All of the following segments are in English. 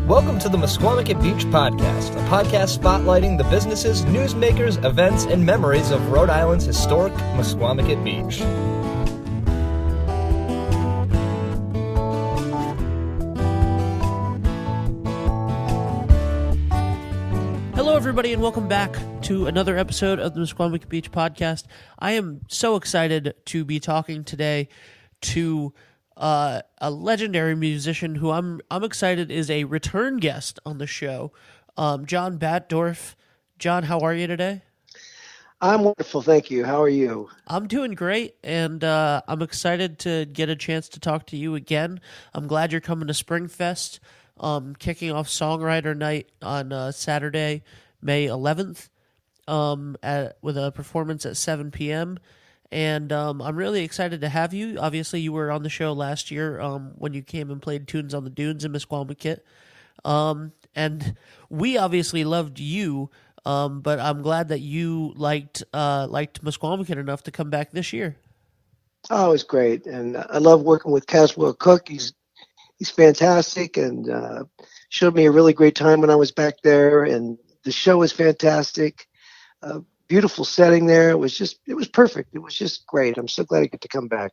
Welcome to the Misquamicut Beach Podcast, a podcast spotlighting the businesses, newsmakers, events, and memories of Rhode Island's historic Misquamicut Beach. Hello, everybody, and welcome back to another episode of the Misquamicut Beach Podcast. I am so excited to be talking today to a legendary musician who I'm excited is a return guest on the show, John Batdorf. John, how are you today? I'm wonderful, thank you. How are you? I'm doing great, and I'm excited to get a chance to talk to you again. I'm glad you're coming to Springfest, kicking off Songwriter Night on Saturday, May 11th, with a performance at 7 p.m., and I'm really excited to have you. Obviously, you were on the show last year when you came and played Tunes on the Dunes in Misquamicut. And we obviously loved you, but I'm glad that you liked Misquamicut enough to come back this year. Oh, it's great. And I love working with Caswell Cook. He's fantastic and showed me a really great time when I was back there. And the show was fantastic. Beautiful setting there. It was perfect. It was just great. I'm so glad I get to come back.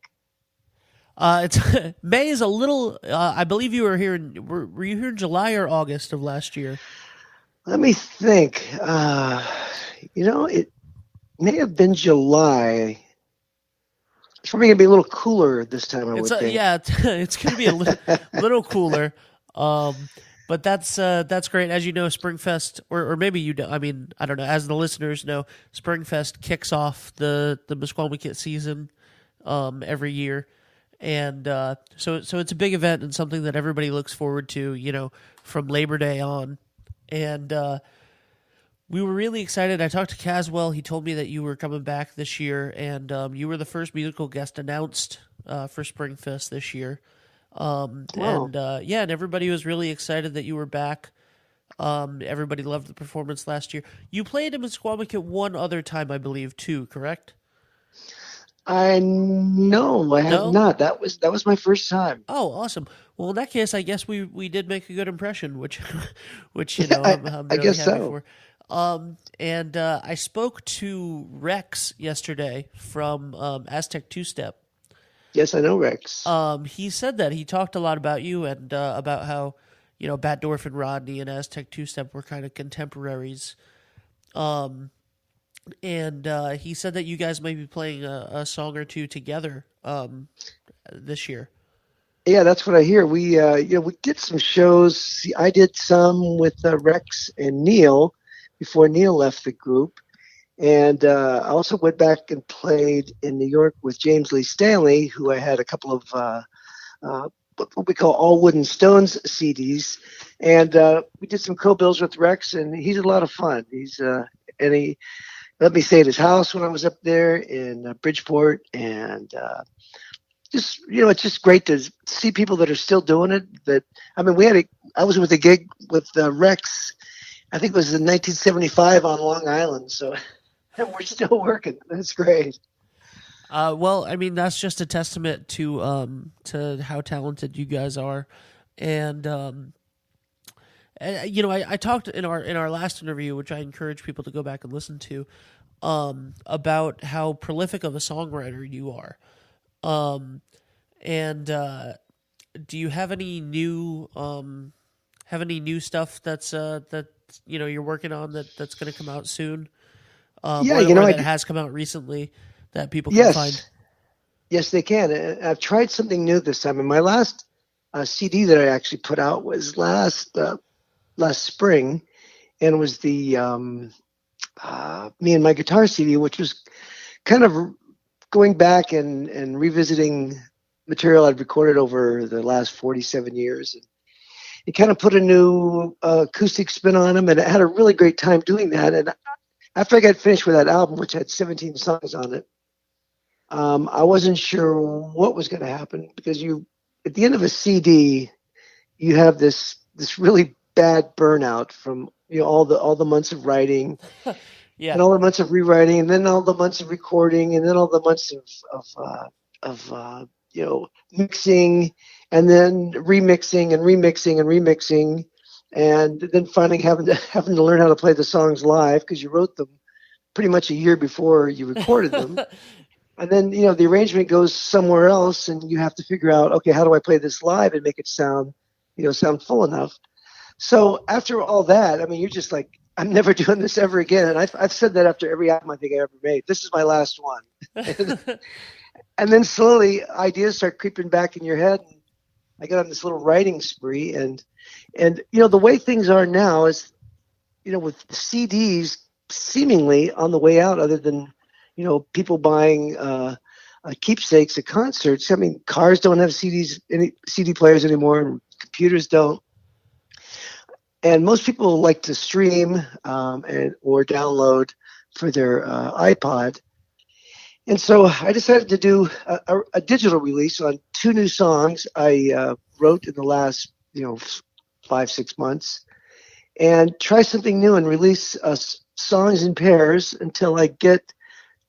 It's May is a little. I believe you were here. Were you here in July or August of last year? Let me think. It may have been July. It's probably gonna be a little cooler this time. I would think. Yeah, it's gonna be a little cooler. But that's great. As you know, Springfest, or maybe you don't. I mean, I don't know. As the listeners know, Springfest kicks off the Misquamicut season every year, and so it's a big event and something that everybody looks forward to. You know, from Labor Day on, and we were really excited. I talked to Caswell. He told me that you were coming back this year, and you were the first musical guest announced for Springfest this year. Wow. And everybody was really excited that you were back. Everybody loved the performance last year. You played in Misquamicut one other time, I believe, too, correct? I have not. That was my first time. Oh, awesome. Well, in that case, I guess we did make a good impression, which I'm I really guess happy so. for. And I spoke to Rex yesterday from Aztec Two Step. Yes, I know Rex. He said that he talked a lot about you and about how, Batdorf and Rodney and Aztec Two Step were kind of contemporaries. And he said that you guys might be playing a song or two together this year. Yeah, that's what I hear. We did some shows. I did some with Rex and Neil before Neil left the group. And I also went back and played in New York with James Lee Stanley, who I had a couple of what we call All Wood and Stones CDs. And we did some co-bills with Rex, and he's a lot of fun. He let me stay at his house when I was up there in Bridgeport. And it's just great to see people that are still doing it. I was with a gig with Rex, I think it was in 1975 on Long Island. So... and we're still working. That's great. Well, I mean, that's just a testament to how talented you guys are, and I talked in our last interview, which I encourage people to go back and listen to, about how prolific of a songwriter you are, and do you have any new stuff that's you're working on that's going to come out soon? That has come out recently that people can find. Yes, they can. I've tried something new this time. And my last CD that I actually put out was last spring, and it was the Me and My Guitar CD, which was kind of going back and revisiting material I'd recorded over the last 47 years. And it kind of put a new acoustic spin on them, and I had a really great time doing that. And after I got finished with that album, which had 17 songs on it, I wasn't sure what was going to happen, because at the end of a CD, you have this really bad burnout from all the months of writing, and all the months of rewriting, and then all the months of recording, and then all the months of mixing, and then remixing and remixing and remixing, and then finally having to learn how to play the songs live because you wrote them pretty much a year before you recorded them. And then, the arrangement goes somewhere else and you have to figure out, okay, how do I play this live and make it sound full enough? So after all that, I mean, you're just like, I'm never doing this ever again. And I've said that after every album I think I ever made. This is my last one. And then slowly ideas start creeping back in your head. And I got on this little writing spree. And the way things are now is, with CDs seemingly on the way out, other than, people buying keepsakes at concerts. I mean, cars don't have any CD players anymore, and computers don't. And most people like to stream or download for their iPod. And so I decided to do a digital release on 2 new songs I wrote in the last 5-6 months, and try something new and release songs in pairs until I get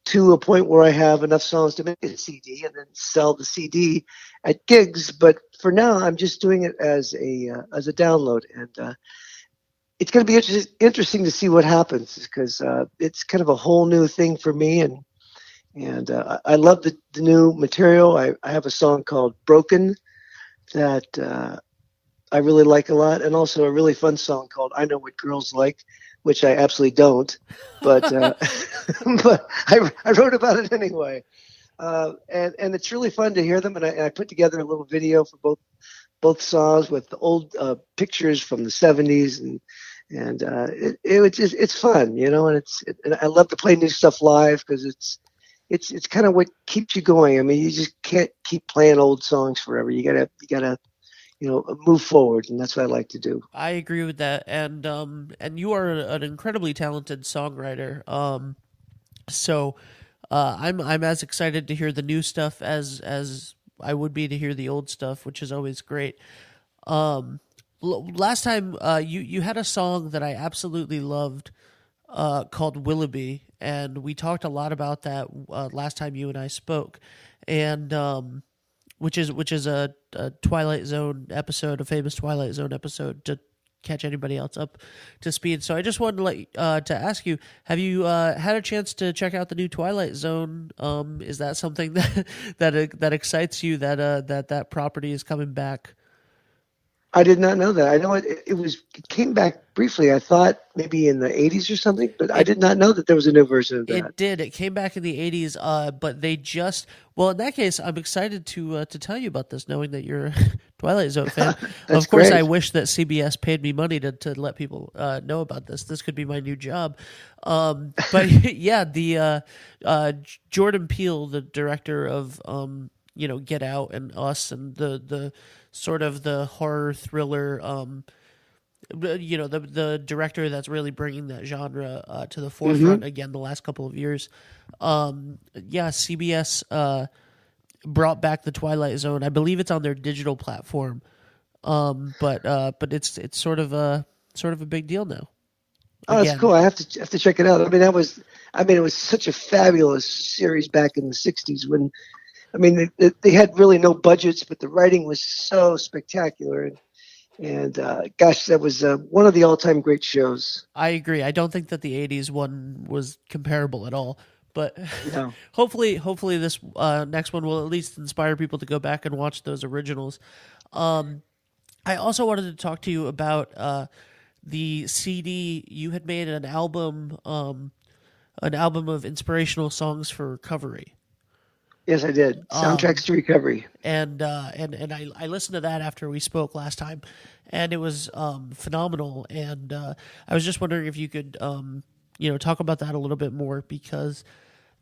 to a point where I have enough songs to make a CD and then sell the CD at gigs. But for now, I'm just doing it as a download, and it's going to be interesting to see what happens because it's kind of a whole new thing for me, and I love the new material. I have a song called "Broken" that I really like a lot, and also a really fun song called "I Know What Girls Like," which I absolutely don't, but but I wrote about it anyway, and it's really fun to hear them. And I put together a little video for both songs with the old pictures from the '70s, and it's fun, and I love to play new stuff live because it's kind of what keeps you going. I mean, you just can't keep playing old songs forever. You gotta move forward, and that's what I like to do. I agree with that, and you are an incredibly talented songwriter. So I'm as excited to hear the new stuff as I would be to hear the old stuff, which is always great. Last time you had a song that I absolutely loved called Willoughby, and we talked a lot about that last time you and I spoke, and which is a Twilight Zone episode, a famous Twilight Zone episode, to catch anybody else up to speed. So I just wanted to ask you, have you had a chance to check out the new Twilight Zone? Is that something that excites you, that property is coming back? I did not know that. I know it came back briefly. I thought maybe in the 80s or something, but I did not know that there was a new version of that. It did. It came back in the 80s, but they just... Well, in that case, I'm excited to tell you about this, knowing that you're a Twilight Zone fan. Of course, great. I wish that CBS paid me money to let people know about this. This could be my new job. But yeah, the Jordan Peele, the director of Get Out and Us, and the sort of the horror thriller, the director that's really bringing that genre to the forefront again the last couple of years. CBS brought back the Twilight Zone. I believe it's on their digital platform, but it's sort of a big deal now. Oh, that's cool. I have to check it out. I mean, it was such a fabulous series back in the '60s when. I mean, they had really no budgets, but the writing was so spectacular. And gosh, that was one of the all-time great shows. I agree. I don't think that the 80s one was comparable at all. But no. hopefully this next one will at least inspire people to go back and watch those originals. I also wanted to talk to you about the CD. You had made an album of inspirational songs for recovery. Yes, I did. Soundtracks to Recovery. And I listened to that after we spoke last time, and it was phenomenal. And I was just wondering if you could talk about that a little bit more, because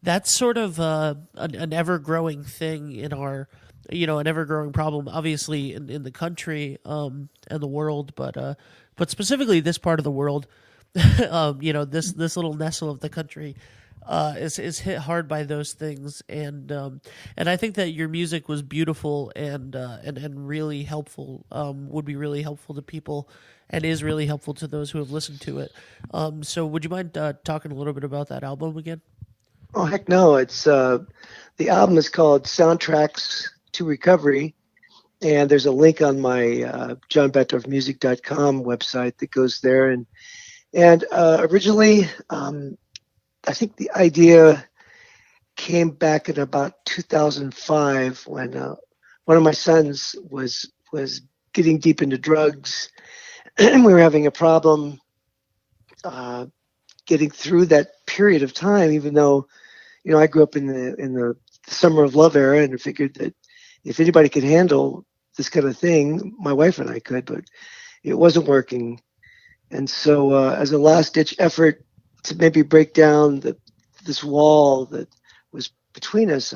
that's sort of an ever-growing thing in our an ever-growing problem, obviously in the country and the world, but specifically this part of the world, this little nestle of the country. Is hit hard by those things, and I think that your music was beautiful and really helpful. Would be really helpful to people, and is really helpful to those who have listened to it. So, would you mind talking a little bit about that album again? Oh heck no! It's the album is called Soundtracks to Recovery, And there's a link on my johnbatdorfmusic.com website that goes there. And originally, I think the idea came back in about 2005 when one of my sons was getting deep into drugs, and we were having a problem getting through that period of time. Even though, I grew up in the summer of love era, and figured that if anybody could handle this kind of thing, my wife and I could, but it wasn't working. And so, as a last-ditch effort to maybe break down this wall that was between us,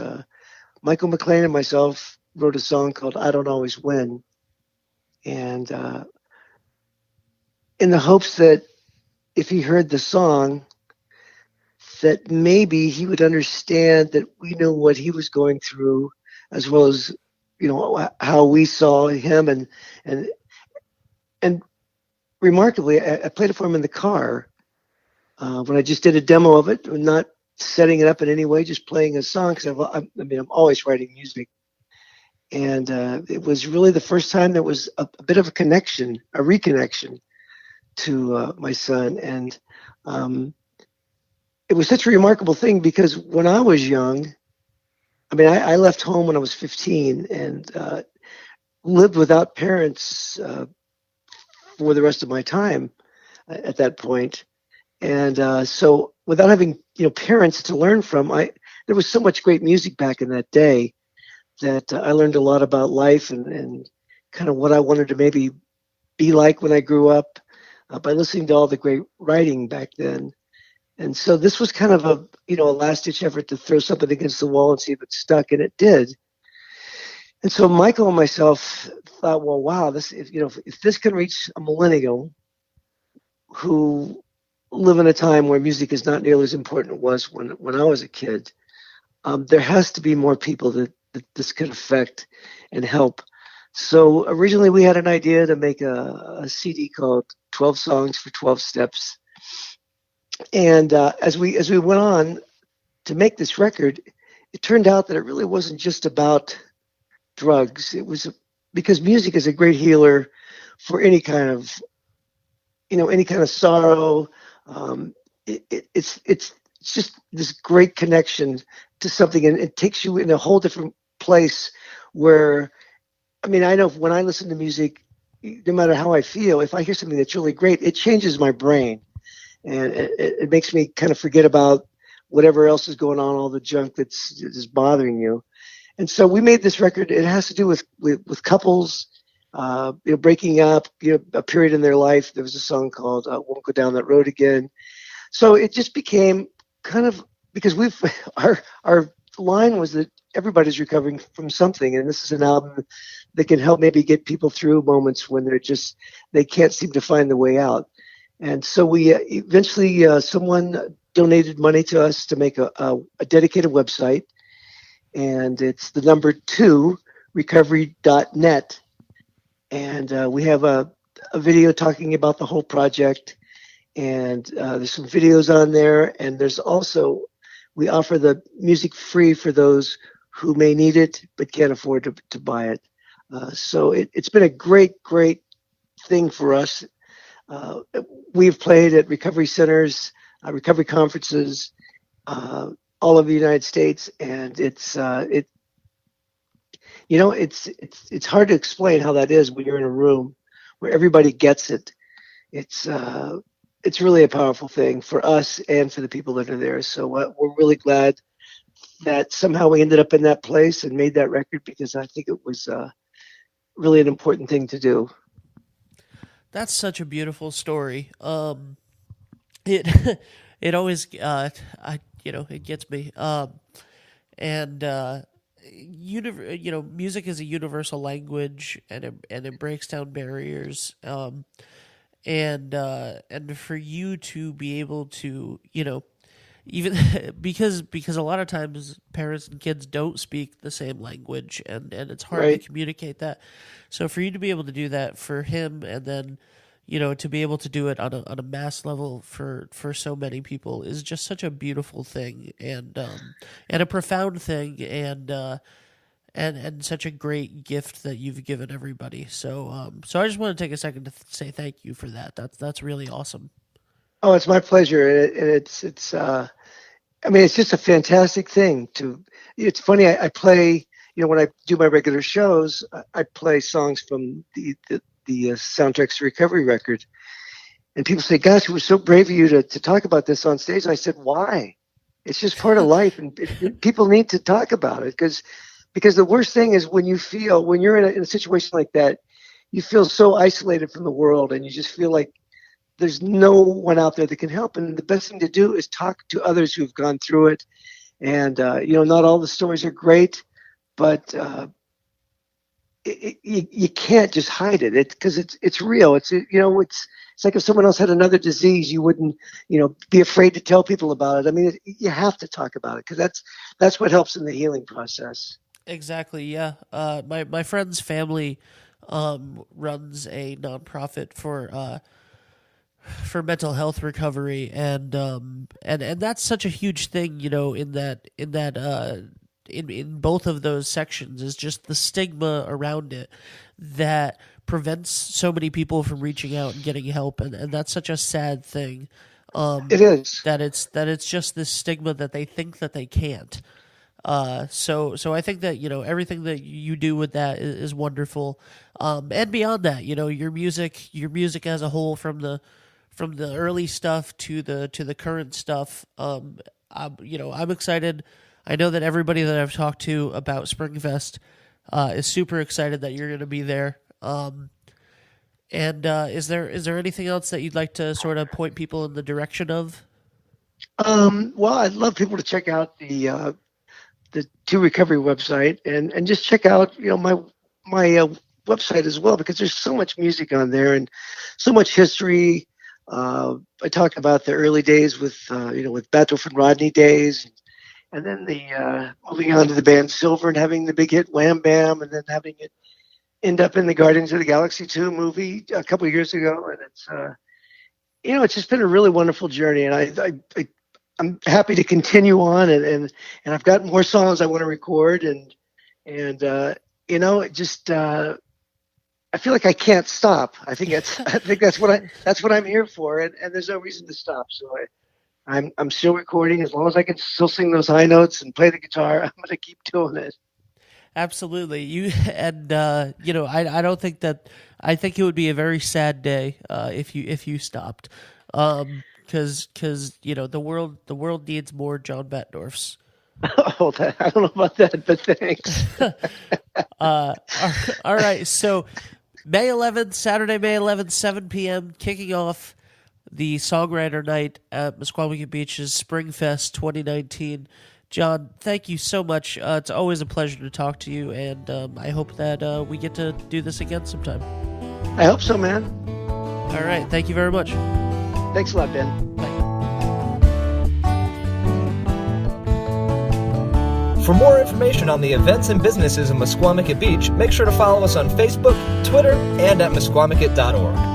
Michael McLean and myself wrote a song called "I Don't Always Win," and in the hopes that if he heard the song, that maybe he would understand that we knew what he was going through, as well as how we saw him, and remarkably, I played it for him in the car when I just did a demo of it, not setting it up in any way, just playing a song, because I'm always writing music, and it was really the first time there was a bit of a reconnection to my son, and it was such a remarkable thing, because when I was young, I left home when I was 15 and lived without parents for the rest of my time at that point. And so without having, parents to learn from, there was so much great music back in that day that I learned a lot about life and kind of what I wanted to maybe be like when I grew up by listening to all the great writing back then. And so this was kind of a last-ditch effort to throw something against the wall and see if it stuck, and it did. And so Michael and myself thought, well, wow, if this can reach a millennial who live in a time where music is not nearly as important as it was when I was a kid, there has to be more people that this could affect and help. So originally we had an idea to make a CD called 12 Songs for 12 Steps. And as we went on to make this record, it turned out that it really wasn't just about drugs. It was because music is a great healer for any kind of sorrow. It's just this great connection to something, and it takes you in a whole different place where, I know when I listen to music, no matter how I feel, if I hear something that's really great, it changes my brain. And it makes me kind of forget about whatever else is going on, all the junk that's bothering you. And so we made this record. It has to do with couples, breaking up, a period in their life. There was a song called "Won't Go Down That Road Again." So it just became kind of, because our line was that everybody's recovering from something, and this is an album that can help maybe get people through moments when they can't seem to find the way out. And so we eventually, someone donated money to us to make a dedicated website, and it's the number 2 recovery.net. And we have a video talking about the whole project, and there's some videos on there, and there's also, we offer the music free for those who may need it but can't afford to buy it. So it's been a great thing for us. We've played at recovery centers, recovery conferences, all over the United States, and it's hard to explain how that is when you're in a room where everybody gets it. It's really a powerful thing for us and for the people that are there. So we're really glad that somehow we ended up in that place and made that record, because I think it was really an important thing to do. That's such a beautiful story. It always it gets me. Music is a universal language, and it breaks down barriers. And for you to be able to, even because a lot of times parents and kids don't speak the same language, and it's hard Right. to communicate that. So for you to be able to do that for him, and then to be able to do it on a mass level for so many people is just such a beautiful thing, and a profound thing, and and such a great gift that you've given everybody. So so I just want to take a second to say thank you for that. That's really awesome. Oh, it's my pleasure. And it's I mean, it's just a fantastic thing to. It's funny. I play. When I do my regular shows, I play songs from the Soundtracks to Recovery record, and people say, "Gosh, it was so brave of you to talk about this on stage." And I said, "Why? It's just part of life, and people need to talk about it because the worst thing is when you're in a situation like that, you feel so isolated from the world, and you just feel like there's no one out there that can help. And the best thing to do is talk to others who've gone through it. And, not all the stories are great, but you can't just hide it because it's real. It's like if someone else had another disease, you wouldn't, be afraid to tell people about it. I mean, you have to talk about it because that's what helps in the healing process. Exactly. Yeah. My friend's family runs a nonprofit for mental health recovery, and that's such a huge thing, in both of those sections is just the stigma around it that prevents so many people from reaching out and getting help, and that's such a sad thing. It is that it's just this stigma that they think that they can't. So I think that, everything that you do with that is wonderful. And beyond that, your music as a whole, from the early stuff to the current stuff. I'm excited. I know that everybody that I've talked to about Springfest is super excited that you're going to be there. And is there anything else that you'd like to sort of point people in the direction of? Well, I'd love people to check out the To Recovery website and just check out my website as well, because there's so much music on there and so much history. I talk about the early days with Batdorf and Rodney days, and then the moving on to the band Silver and having the big hit Wham Bam, and then having it end up in the Guardians of the Galaxy 2 movie a couple of years ago. And it's just been a really wonderful journey, and I'm happy to continue on, and I've got more songs I want to record, and I feel like I can't stop. I think that's what I'm here for, and there's no reason to stop. So I'm still recording. As long as I can still sing those high notes and play the guitar, I'm going to keep doing it. Absolutely. I don't think that. I think it would be a very sad day if you stopped, because the world needs more John Batdorfs. Oh, I don't know about that, but thanks. All right, so May 11th, Saturday, May 11th, 7 p.m., kicking off the Songwriter Night at Misquamicut Beach's Springfest 2019. John, thank you so much. It's always a pleasure to talk to you, and I hope that we get to do this again sometime. I hope so, man. All right, thank you very much. Thanks a lot, Ben. Bye. For more information on the events and businesses in Misquamicut Beach, make sure to follow us on Facebook, Twitter, and at Misquamicut.org.